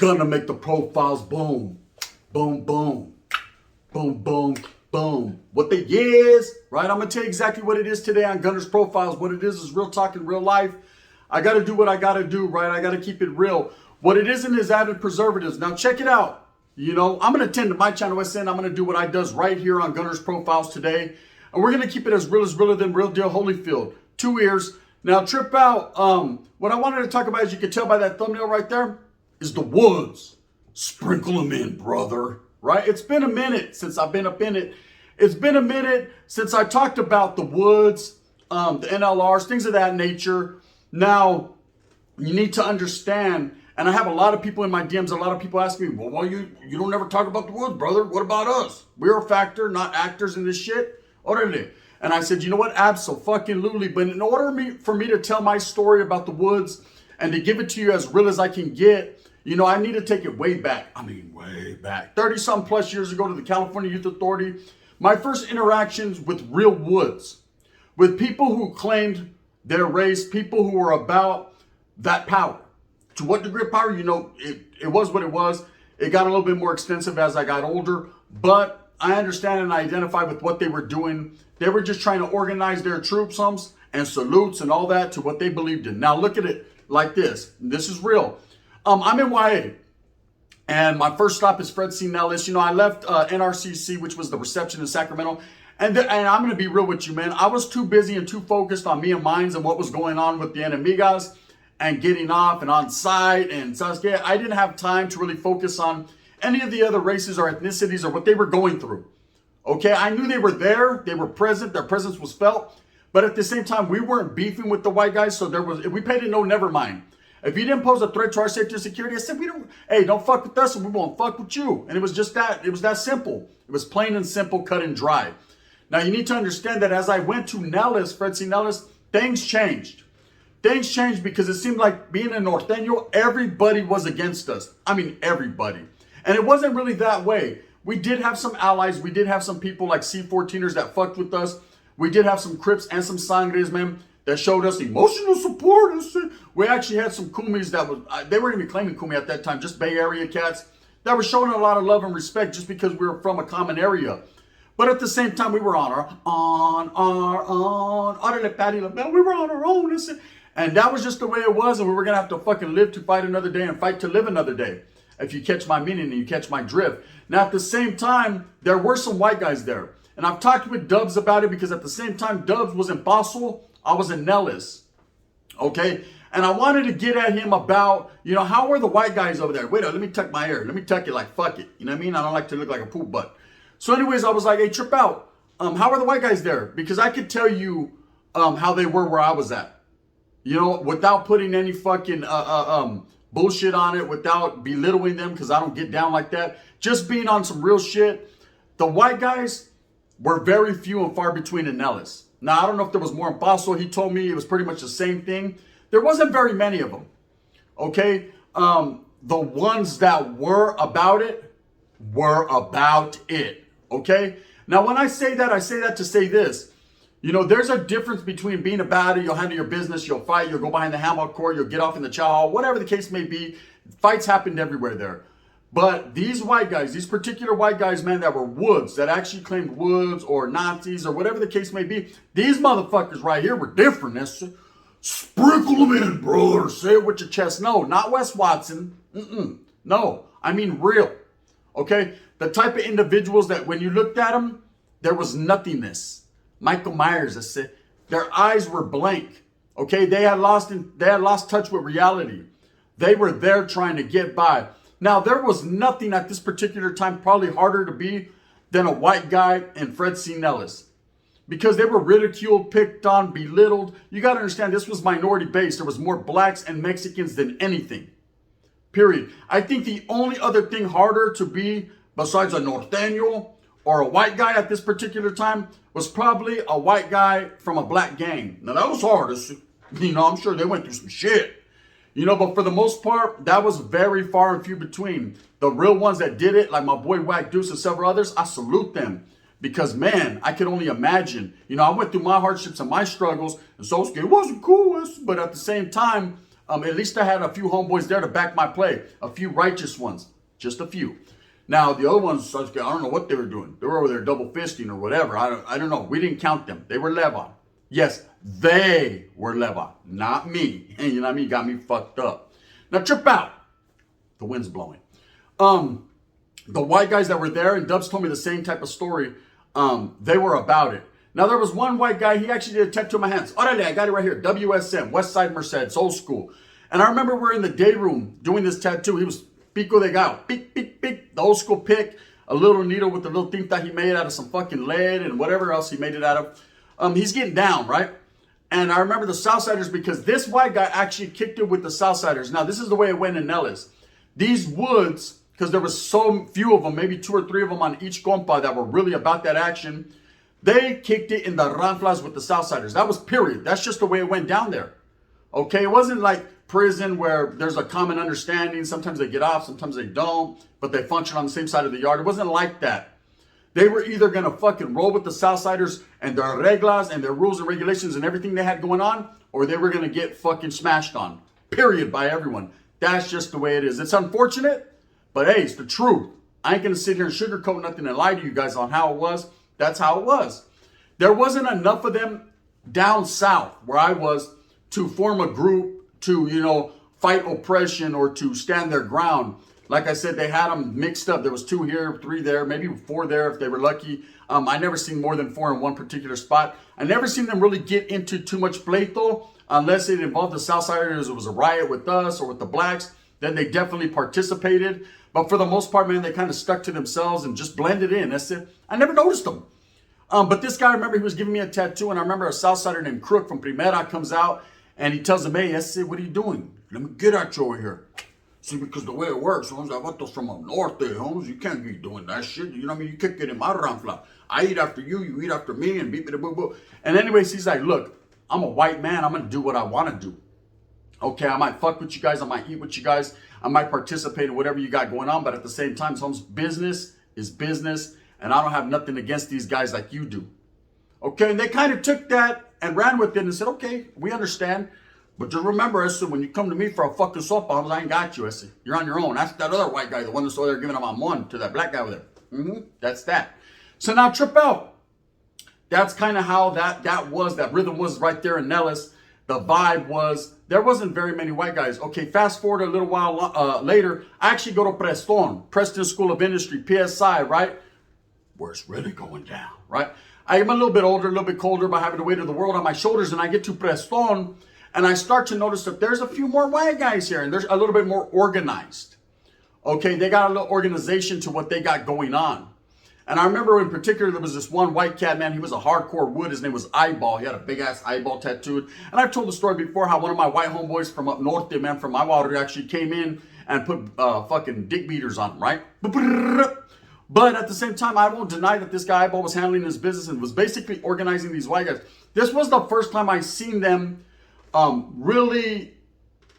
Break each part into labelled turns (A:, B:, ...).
A: gonna make the profiles boom, boom, boom, boom, boom, boom. What they is, right? I'm gonna tell you exactly what it is today on Gunner's Profiles. What it is real talk in real life. I gotta do what I gotta do, right? I gotta keep it real. What it isn't is added preservatives. Now check it out. You know, I'm gonna tend to my channel SN. I'm gonna do what I does right here on Gunner's Profiles today. And we're gonna keep it as realer than real deal Holyfield. 2 ears. Now trip out. What I wanted to talk about, as you can tell by that thumbnail right there, is the woods. Sprinkle them in, brother. Right? It's been a minute since I've been up in it. It's been a minute since I talked about the woods, the NLRs, things of that nature. Now, you need to understand, and I have a lot of people in my DMs, a lot of people ask me, well, why you don't ever talk about the woods, brother? What about us? We're a factor, not actors in this shit. Orderly. And I said, you know what? Abso-fucking-lutely. But in order for me to tell my story about the woods and to give it to you as real as I can get, you know, I need to take it way back. I mean, way back. 30-something plus years ago to the California Youth Authority. My first interactions with real woods, with people who claimed their race, people who were about that power. To what degree of power? You know, it was what it was. It got a little bit more extensive as I got older, but I understand and I identify with what they were doing. They were just trying to organize their troops and salutes and all that to what they believed in. Now look at it like this. This is real. I'm in YA, and my first stop is Fred C. Nellis. You know, I left NRCC, which was the reception in Sacramento. And I'm going to be real with you, man. I was too busy and too focused on me and mines and what was going on with the enemigas and getting off and on site and Saskia. I didn't have time to really focus on any of the other races or ethnicities or what they were going through. Okay, I knew they were there. They were present. Their presence was felt. But at the same time, we weren't beefing with the white guys. So we paid it no never mind. If you didn't pose a threat to our safety and security, I said, don't fuck with us and we won't fuck with you. And it was just that. It was that simple. It was plain and simple, cut and dry. Now, you need to understand that as I went to Nellis, Fred C. Nellis, things changed. Things changed because it seemed like being in Norteño, everybody was against us. I mean, everybody. And it wasn't really that way. We did have some allies. We did have some people like C-14ers that fucked with us. We did have some Crips and some Sangres, man, that showed us emotional support. We actually had some Kumis they weren't even claiming Kumi at that time, just Bay Area cats that were showing a lot of love and respect just because we were from a common area. But at the same time, we were on our own. We were on our own. And that was just the way it was. And we were going to have to fucking live to fight another day and fight to live another day. If you catch my meaning and you catch my drift. Now, at the same time, there were some white guys there. And I've talked with Dubs about it because at the same time, Dubs was in Fossil. I was in Nellis. Okay? And I wanted to get at him about, you know, how were the white guys over there? Wait, let me tuck my hair. Let me tuck it like fuck it. You know what I mean? I don't like to look like a poop butt. So anyways, I was like, hey, trip out. How are the white guys there? Because I could tell you how they were where I was at. You know, without putting any fucking bullshit on it, without belittling them, because I don't get down like that. Just being on some real shit. The white guys were very few and far between in Nellis. Now, I don't know if there was more in Fossil. He told me it was pretty much the same thing. There wasn't very many of them. Okay? The ones that were about it were about it. Okay? Now, when I say that to say this. You know, there's a difference between being about it. You'll handle your business. You'll fight. You'll go behind the handball court. You'll get off in the chow hall. Whatever the case may be. Fights happened everywhere there. But these white guys, these particular white guys, man, that were woods, that actually claimed woods or Nazis or whatever the case may be. These motherfuckers right here were different. That's sprinkle them in, brother. Say it with your chest. No, not Wes Watson. No, I mean real. Okay? The type of individuals that when you looked at them, there was nothingness. Michael Myers, I said, their eyes were blank. Okay? They had lost touch with reality. They were there trying to get by. Now, there was nothing at this particular time probably harder to be than a white guy and Fred C. Nellis. Because they were ridiculed, picked on, belittled. You got to understand, this was minority based. There was more blacks and Mexicans than anything. Period. I think the only other thing harder to be besides a Norteño or a white guy at this particular time was probably a white guy from a black gang. Now, that was hard. You know, I'm sure they went through some shit. You know, but for the most part, that was very far and few between. The real ones that did it, like my boy Wack Deuce and several others, I salute them. Because, man, I could only imagine. You know, I went through my hardships and my struggles. And so it wasn't cool. But at the same time, At least I had a few homeboys there to back my play. A few righteous ones. Just a few. Now, the other ones, I don't know what they were doing. They were over there double fisting or whatever. I don't know. We didn't count them. They were Levon. Yes, they were Levon. Not me. And you know what I mean? Got me fucked up. Now, trip out. The wind's blowing. The white guys that were there, and Dubs told me the same type of story, they were about it. Now, there was one white guy, he actually did a tattoo on my hands. Orale, I got it right here. WSM, West Side Merced, old school. And I remember we were in the day room doing this tattoo. He was pico de gallo, pic, pic, pic, the old school pick, a little needle with the little thing that he made out of some fucking lead and whatever else he made it out of. He's getting down, right? And I remember the Southsiders because this white guy actually kicked it with the Southsiders. Now, this is the way it went in Nellis. These woods, because there was so few of them, maybe 2 or 3 of them on each compa that were really about that action, they kicked it in the ranflas with the Southsiders. That was period. That's just the way it went down there. Okay, it wasn't like prison where there's a common understanding. Sometimes they get off, sometimes they don't, but they function on the same side of the yard. It wasn't like that. They were either going to fucking roll with the Southsiders and their reglas and their rules and regulations and everything they had going on, or they were going to get fucking smashed on. Period, by everyone. That's just the way it is. It's unfortunate, but hey, it's the truth. I ain't going to sit here and sugarcoat nothing and lie to you guys on how it was. That's how it was. There wasn't enough of them down south where I was to form a group to, you know, fight oppression or to stand their ground. Like I said, they had them mixed up. There was 2 here, 3 there, maybe 4 there if they were lucky. I never seen more than 4 in one particular spot. I never seen them really get into too much pleito unless it involved the Southsiders. It was a riot with us or with the blacks. Then they definitely participated. But for the most part, man, they kind of stuck to themselves and just blended in. That's it. I never noticed them. But this guy, I remember he was giving me a tattoo, and I remember a Southsider named Crook from Primera comes out, and he tells him, hey, I said, what are you doing? Let me get at you over here. See, because the way it works, Holmes, I want those from up north there, Holmes. You can't be doing that shit. You know what I mean? You can't get in my ranfla. I eat after you, you eat after me, and beep, beep, boo, boo. And anyways, he's like, look, I'm a white man. I'm going to do what I want to do. Okay, I might fuck with you guys. I might eat with you guys. I might participate in whatever you got going on. But at the same time, Holmes, business is business. And I don't have nothing against these guys like you do. Okay, and they kind of took that and ran with it and said, okay, we understand. But just remember, I said, when you come to me for a fucking soap bombs, I ain't got you. I said, you're on your own. That's that other white guy, the one that's over there giving him on one to that black guy over there. That's that. So now trip out. That's kind of how that was. That rhythm was right there in Nellis. The vibe was, there wasn't very many white guys. Okay, fast forward a little while later, I actually go to Preston School of Industry, PSI, right? Where it's really going down, right? I am a little bit older, a little bit colder, but having the weight of the world on my shoulders, and I get to Preston, and I start to notice that there's a few more white guys here, and there's a little bit more organized. Okay, they got a little organization to what they got going on. And I remember in particular, there was this one white cat, man, he was a hardcore wood. His name was Eyeball. He had a big-ass eyeball tattooed. And I've told the story before how one of my white homeboys from up north, man, from my water, actually came in and put fucking dick beaters on him, right? But at the same time, I won't deny that this guy Eyeball was handling his business and was basically organizing these white guys. This was the first time I seen them really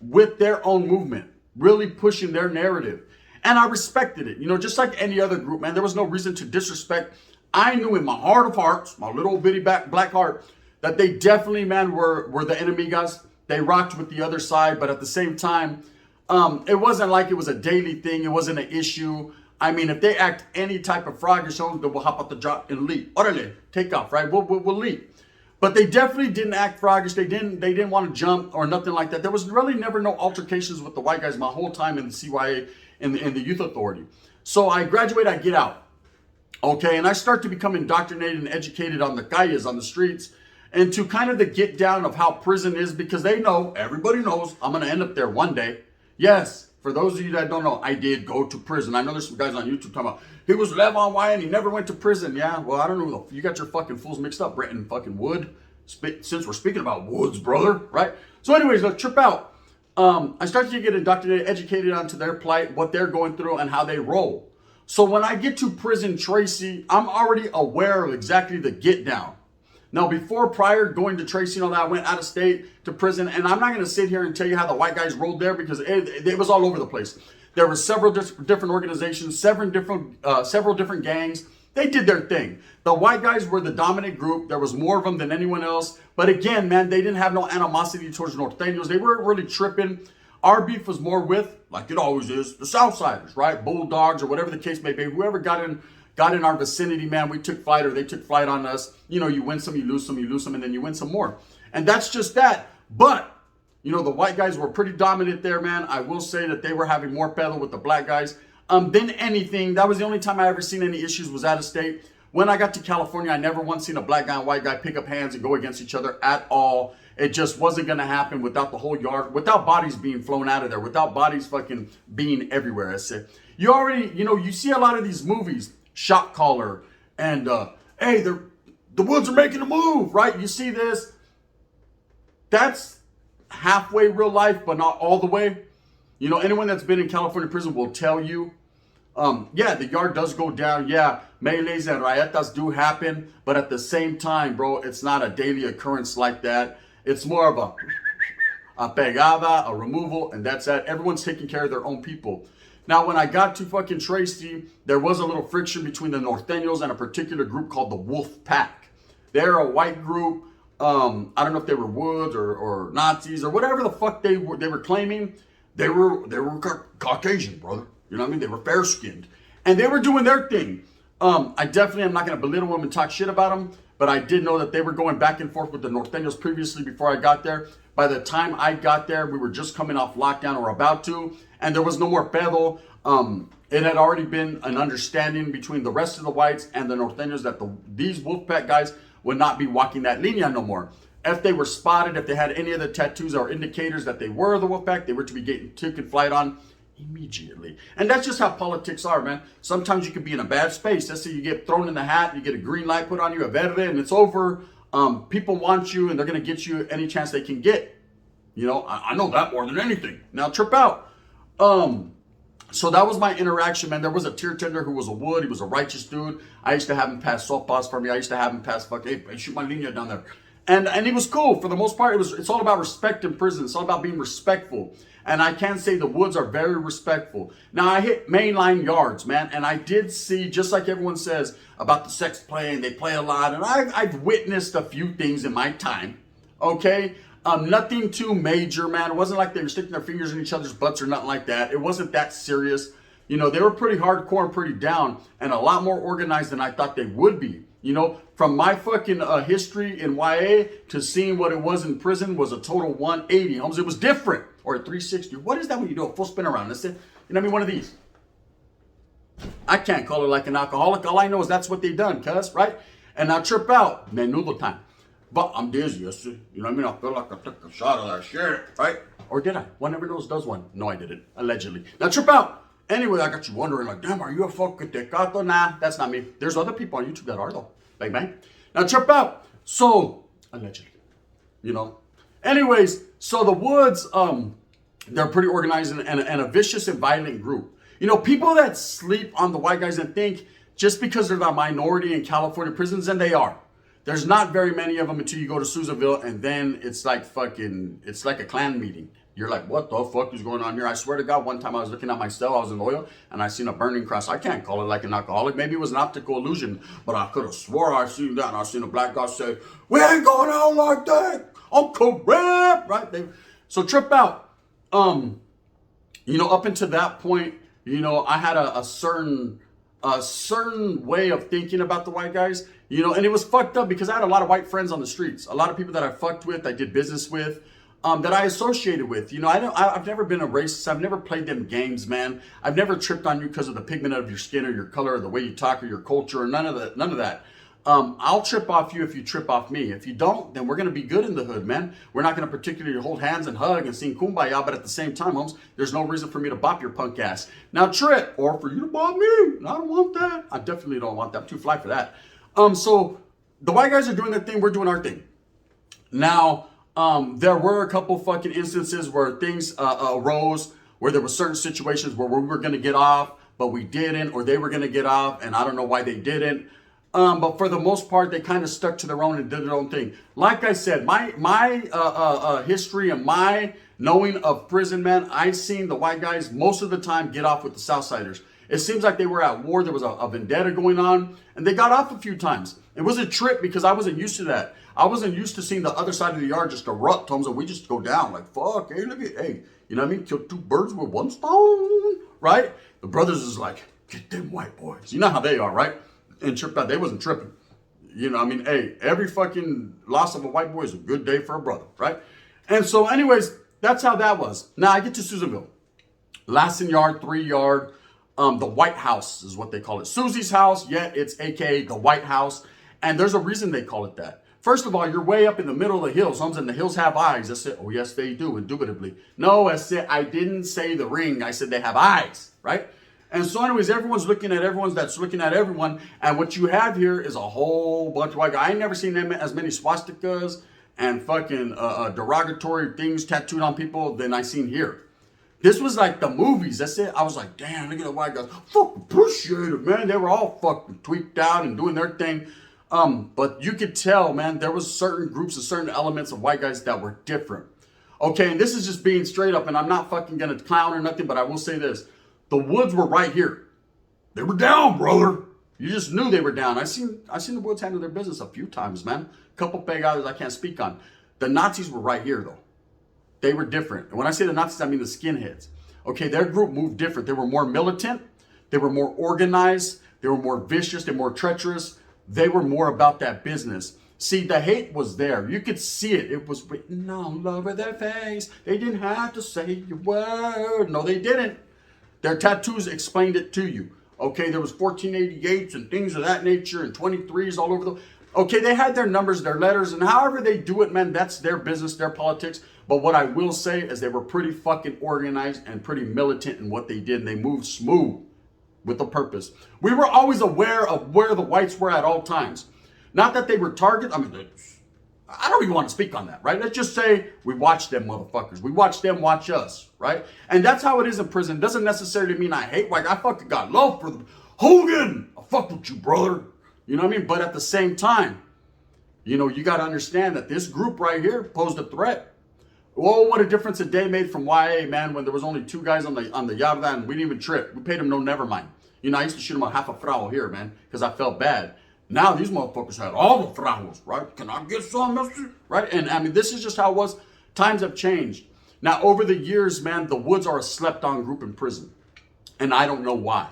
A: with their own movement, really pushing their narrative. And I respected it. You know, just like any other group, man, there was no reason to disrespect. I knew in my heart of hearts, my little bitty black heart, that they definitely, man, were the enemigas. They rocked with the other side, but at the same time, it wasn't like it was a daily thing. It wasn't an issue. I mean, if they act any type of frog or something, then we'll hop out the drop and leap. Orale, take off, right? We'll leap. But they definitely didn't act froggish. They didn't want to jump or nothing like that. There was really never no altercations with the white guys my whole time in the CYA, in the youth authority. So I graduate, I get out. Okay, and I start to become indoctrinated and educated on the calles, on the streets, and to kind of the get down of how prison is, because they know, everybody knows, I'm going to end up there one day. Yes, for those of you that don't know, I did go to prison. I know there's some guys on YouTube talking about, he was Levon Wyatt and he never went to prison. Yeah, well, I don't know. You got your fucking fools mixed up, Brent and fucking Wood. Since we're speaking about Woods, brother, right? So anyways, let's trip out. I started to get indoctrinated, educated onto their plight, what they're going through, and how they roll. So when I get to prison Tracy, I'm already aware of exactly the get down. Now, prior going to Tracy and all that, I went out of state to prison, and I'm not going to sit here and tell you how the white guys rolled there because it was all over the place. There were several different organizations, several different gangs. They did their thing. The white guys were the dominant group. There was more of them than anyone else. But again, man, they didn't have no animosity towards Norteños. They weren't really tripping. Our beef was more with, like it always is, the Southsiders, right? Bulldogs or whatever the case may be. Whoever got in our vicinity, man, we took flight or they took flight on us. You know, you win some, you lose some, and then you win some more. And that's just that. But, you know, the white guys were pretty dominant there, man. I will say that they were having more pedo with the black guys than anything. That was the only time I ever seen any issues was out of state. When I got to California, I never once seen a black guy and white guy pick up hands and go against each other at all. It just wasn't going to happen without the whole yard, without bodies being flown out of there, without bodies fucking being everywhere. I said, you already, you know, you see a lot of these movies, Shot Caller, and, hey, the Woods are making a move, right? You see this. That's halfway real life, but not all the way. You know, anyone that's been in California prison will tell you, yeah, the yard does go down. Yeah, melees and rayetas do happen. But at the same time, bro, it's not a daily occurrence like that. It's more of a pegada, a removal, and that's that. Everyone's taking care of their own people. Now, when I got to fucking Tracy, there was a little friction between the Norteños and a particular group called the Wolf Pack. They're a white group. I don't know if they were Woods or Nazis or whatever the fuck they were claiming. They were Caucasian, brother. You know what I mean? They were fair-skinned. And they were doing their thing. I definitely am not going to belittle them and talk shit about them. But I did know that they were going back and forth with the Norteños previously before I got there. By the time I got there, we were just coming off lockdown or about to. And there was no more pedo. It had already been an understanding between the rest of the whites and the Norteños that these Wolfpack guys would not be walking that linea no more. If they were spotted, if they had any of the tattoos or indicators that they were the Wolfpack, they were to be getting taken flight on immediately. And that's just how politics are, man. Sometimes you could be in a bad space. Let's say you get thrown in the hat, you get a green light put on you, a verde, and it's over. People want you, and they're going to get you any chance they can get. You know, I know that more than anything. Now, trip out. So that was my interaction, man. There was a tier tender who was a Wood. He was a righteous dude. I used to have him pass softballs for me. I used to have him pass, hey, shoot my linea down there. And he was cool. For the most part, it's all about respect in prison. It's all about being respectful. And I can say the Woods are very respectful. Now, I hit mainline yards, man. And I did see, just like everyone says, about the sex play, and they play a lot. And I've witnessed a few things in my time, okay? Nothing too major, man. It wasn't like they were sticking their fingers in each other's butts or nothing like that. It wasn't that serious. You know, they were pretty hardcore and pretty down and a lot more organized than I thought they would be. You know, from my fucking history in YA to seeing what it was in prison was a total 180. Holmes, it was different. Or a 360. What is that when you do a full spin around? Listen, you know what I mean? One of these. I can't call it like an alcoholic. All I know is that's what they done, cuz, right? And I trip out. Menudo time. But I'm dizzy. You know what I mean? I feel like I took a shot of that shit, right? Or did I? One never knows does one. No, I didn't. Allegedly. Now trip out. Anyway, I got you wondering, like, damn, are you a fucking tecato? Nah, that's not me. There's other people on YouTube that are, though. Bang, bang. Now trip out. So, allegedly. You know? Anyways, so the Woods, they're pretty organized and a vicious and violent group. You know, people that sleep on the white guys and think just because they're the minority in California prisons, and they are. There's not very many of them until you go to Susanville, and then it's like a clan meeting. You're like, what the fuck is going on here? I swear to God, one time I was looking at my cell, I was in oil, and I seen a burning cross. I can't call it like an alcoholic. Maybe it was an optical illusion, but I could have swore I seen that, and I seen a black guy say, we ain't going out like that. I'm correct, right? So trip out. You know, up until that point, you know, I had a certain way of thinking about the white guys, you know, and it was fucked up because I had a lot of white friends on the streets, a lot of people that I fucked with, I did business with, that I associated with. You know, I've never been a racist. I've never played them games, man. I've never tripped on you because of the pigment of your skin or your color or the way you talk or your culture or none of that. I'll trip off you if you trip off me. If you don't, then we're going to be good in the hood, man. We're not going to particularly hold hands and hug and sing kumbaya, but at the same time, Holmes, there's no reason for me to bop your punk ass. Now, trip, or for you to bop me. I don't want that. I definitely don't want that. I'm too fly for that. So the white guys are doing their thing. We're doing our thing. Now, there were a couple fucking instances where things arose, where there were certain situations where we were going to get off, but we didn't, or they were going to get off, and I don't know why they didn't. But for the most part, they kind of stuck to their own and did their own thing. Like I said, my history and my knowing of prison, man, I've seen the white guys most of the time get off with the Southsiders. It seems like they were at war. There was a vendetta going on, and they got off a few times. It was a trip because I wasn't used to that. I wasn't used to seeing the other side of the yard just erupt, Holmes, and we just go down like, fuck, hey, look at, hey, you know what I mean? Kill two birds with one stone, right? The brothers is like, get them white boys. You know how they are, right? And tripped out. They wasn't tripping. You know, I mean, hey, every fucking loss of a white boy is a good day for a brother, right? And so anyways, that's how that was. Now I get to Susanville. Lassen Yard, 3 Yard, the White House is what they call it. Susie's house, yet it's AKA the White House. And there's a reason they call it that. First of all, you're way up in the middle of the hills. And the hills have eyes. I said, oh, yes, they do, indubitably. No, I said, I didn't say the ring. I said they have eyes, right? And so anyways, everyone's looking at everyone that's looking at everyone. And what you have here is a whole bunch of white guys. I ain't never seen them as many swastikas and fucking derogatory things tattooed on people than I seen here. This was like the movies. That's it. I was like, damn, look at the white guys. Fuck, appreciate it, man. They were all fucking tweaked out and doing their thing. But you could tell, man, there was certain groups and certain elements of white guys that were different. Okay, and this is just being straight up, and I'm not fucking gonna clown or nothing, but I will say this. The Woods were right here. They were down, brother. You just knew they were down. I seen the Woods handle their business a few times, man. A couple big guys I can't speak on. The Nazis were right here, though. They were different. And when I say the Nazis, I mean the skinheads. Okay, their group moved different. They were more militant. They were more organized. They were more vicious. They were more treacherous. They were more about that business. See, the hate was there. You could see it. It was written all over their face. They didn't have to say a word. No, they didn't. Their tattoos explained it to you. Okay, there was 1488s and things of that nature and 23s all over the... Okay, they had their numbers, their letters, and however they do it, man, that's their business, their politics. But what I will say is they were pretty fucking organized and pretty militant in what they did, and they moved smooth with a purpose. We were always aware of where the whites were at all times. Not that they were target. I mean, I don't even want to speak on that, right? Let's just say we watch them motherfuckers. We watch them watch us, right? And that's how it is in prison. It doesn't necessarily mean I hate white. I fucking got love for them. Hogan, I fuck with you, brother. You know what I mean? But at the same time, you know, you got to understand that this group right here posed a threat. Oh, what a difference a day made from YA, man, when there was only 2 guys on the yarda and we didn't even trip. We paid them no never mind. You know, I used to shoot them a half a frau here, man, because I felt bad. Now these motherfuckers had all the fraus, right? Can I get some, mister? Right? And I mean, this is just how it was. Times have changed. Now, over the years, man, the Woods are a slept-on group in prison. And I don't know why.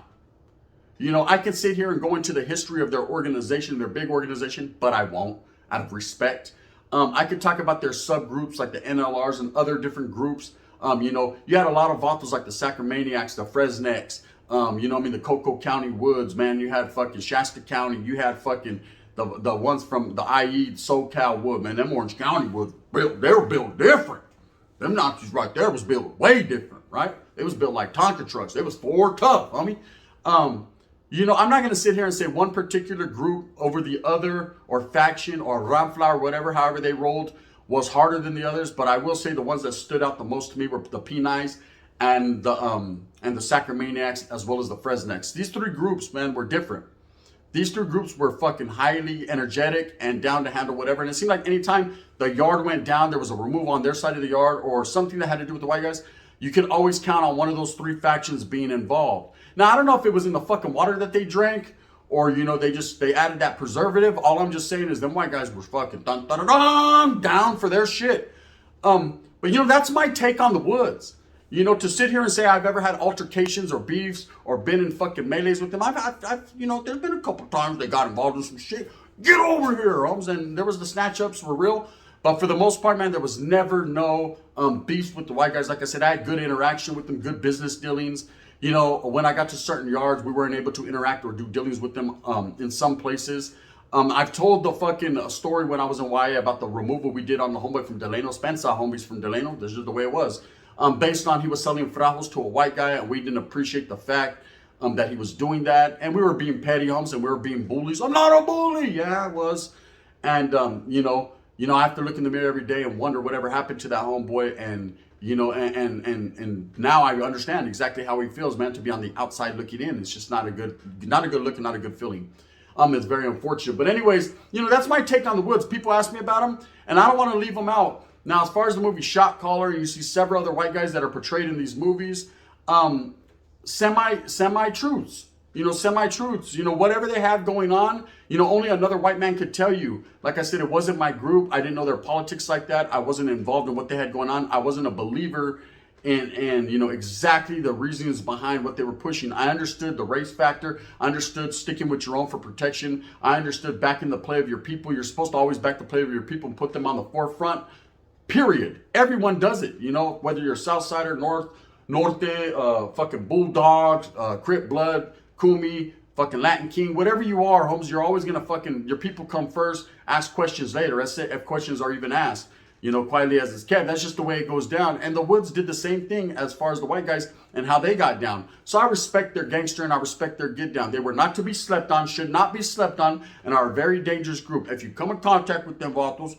A: You know, I can sit here and go into the history of their organization, their big organization, but I won't, out of respect. I could talk about their subgroups like the NLRs and other different groups. You know, you had a lot of vatos like the Sacramaniacs, the Fresnecs, you know what I mean, the Coco County Woods, man. You had fucking Shasta County. You had fucking the ones from the IE, SoCal Wood, man. Them Orange County Woods, they were built different. Them Nazis right there was built way different, right? It was built like Tonka trucks. It was Ford tough, homie. You know, I'm not going to sit here and say one particular group over the other or faction or Ramfla or whatever, however they rolled, was harder than the others. But I will say the ones that stood out the most to me were the P9s and the Sacramaniacs as well as the Fresnecs. These 3 groups, man, were different. These 3 groups were fucking highly energetic and down to handle whatever. And it seemed like anytime the yard went down, there was a removal on their side of the yard or something that had to do with the white guys. You could always count on one of those 3 factions being involved. Now, I don't know if it was in the fucking water that they drank or, you know, they added that preservative. All I'm just saying is them white guys were fucking down for their shit. But, you know, that's my take on the Woods. You know, to sit here and say I've ever had altercations or beefs or been in fucking melees with them. I've you know, there's been a couple times they got involved in some shit. Get over here, Holmes. And there was the snatch ups were real. But for the most part, man, there was never no beef with the white guys. Like I said, I had good interaction with them, good business dealings. You know, when I got to certain yards, we weren't able to interact or do dealings with them in some places. I've told the fucking story when I was in YA about the removal we did on the homeboy from Delano. Spencer homies from Delano. This is just the way it was. Based on he was selling frajos to a white guy and we didn't appreciate the fact that he was doing that. And we were being petty homes and we were being bullies. I'm not a bully. Yeah, I was. And, you know, I have to look in the mirror every day and wonder whatever happened to that homeboy. And, you know, and now I understand exactly how he feels, man, to be on the outside looking in. It's just not a good look and not a good feeling. It's very unfortunate. But anyways, you know, that's my take on the Woods. People ask me about them and I don't want to leave them out. Now, as far as the movie Shot Caller, you see several other white guys that are portrayed in these movies. semi-truths. Semi-truths. Whatever they have going on, only another white man could tell you. Like I said, it wasn't my group. I didn't know their politics like that. I wasn't involved in what they had going on. I wasn't a believer in exactly the reasons behind what they were pushing. I understood the race factor. I understood sticking with your own for protection. I understood backing the play of your people. You're supposed to always back the play of your people and put them on the forefront. Period. Everyone does it. Whether you're Southsider, Norte, fucking Bulldogs, Crip Blood, Kumi, fucking Latin King, whatever you are, Holmes, you're always gonna your people come first, ask questions later. That's it, if questions are even asked. Quietly as it's kept. That's just the way it goes down. And the Woods did the same thing as far as the white guys and how they got down. So I respect their gangster and I respect their get down. They were not to be slept on, should not be slept on, and are a very dangerous group. If you come in contact with them vatos,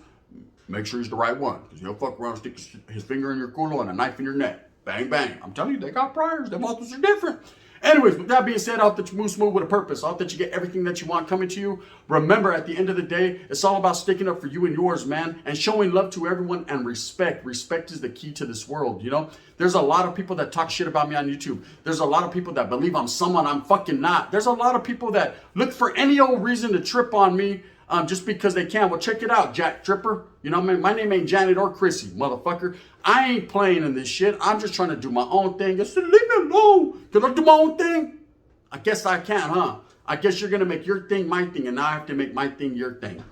A: make sure he's the right one. Because he'll fuck around, stick his finger in your culo and a knife in your neck. Bang, bang. I'm telling you, they got priors. Them vatos are different. Anyways, with that being said, I hope that you move smooth with a purpose. I hope that you get everything that you want coming to you. Remember, at the end of the day, it's all about sticking up for you and yours, man, and showing love to everyone and respect. Respect is the key to this world, There's a lot of people that talk shit about me on YouTube. There's a lot of people that believe I'm someone I'm fucking not. There's a lot of people that look for any old reason to trip on me just because they can. Well, check it out, Jack Tripper. My name ain't Janet or Chrissy, motherfucker. I ain't playing in this shit. I'm just trying to do my own thing. Just leave me alone. Can I do my own thing? I guess I can, huh? I guess you're going to make your thing my thing, and now I have to make my thing your thing.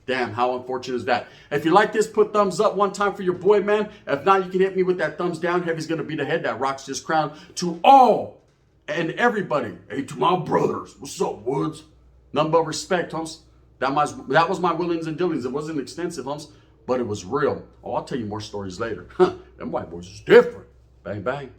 A: Damn, how unfortunate is that? If you like this, put thumbs up one time for your boy, man. If not, you can hit me with that thumbs down. Heavy's going to be the head that rocks this crown. To all and everybody. Hey, to my brothers. What's up, Woods? None but respect, Humps. That was my willings and dealings. It wasn't extensive, Humps, but it was real. Oh, I'll tell you more stories later. Them white boys is different. Bang, bang.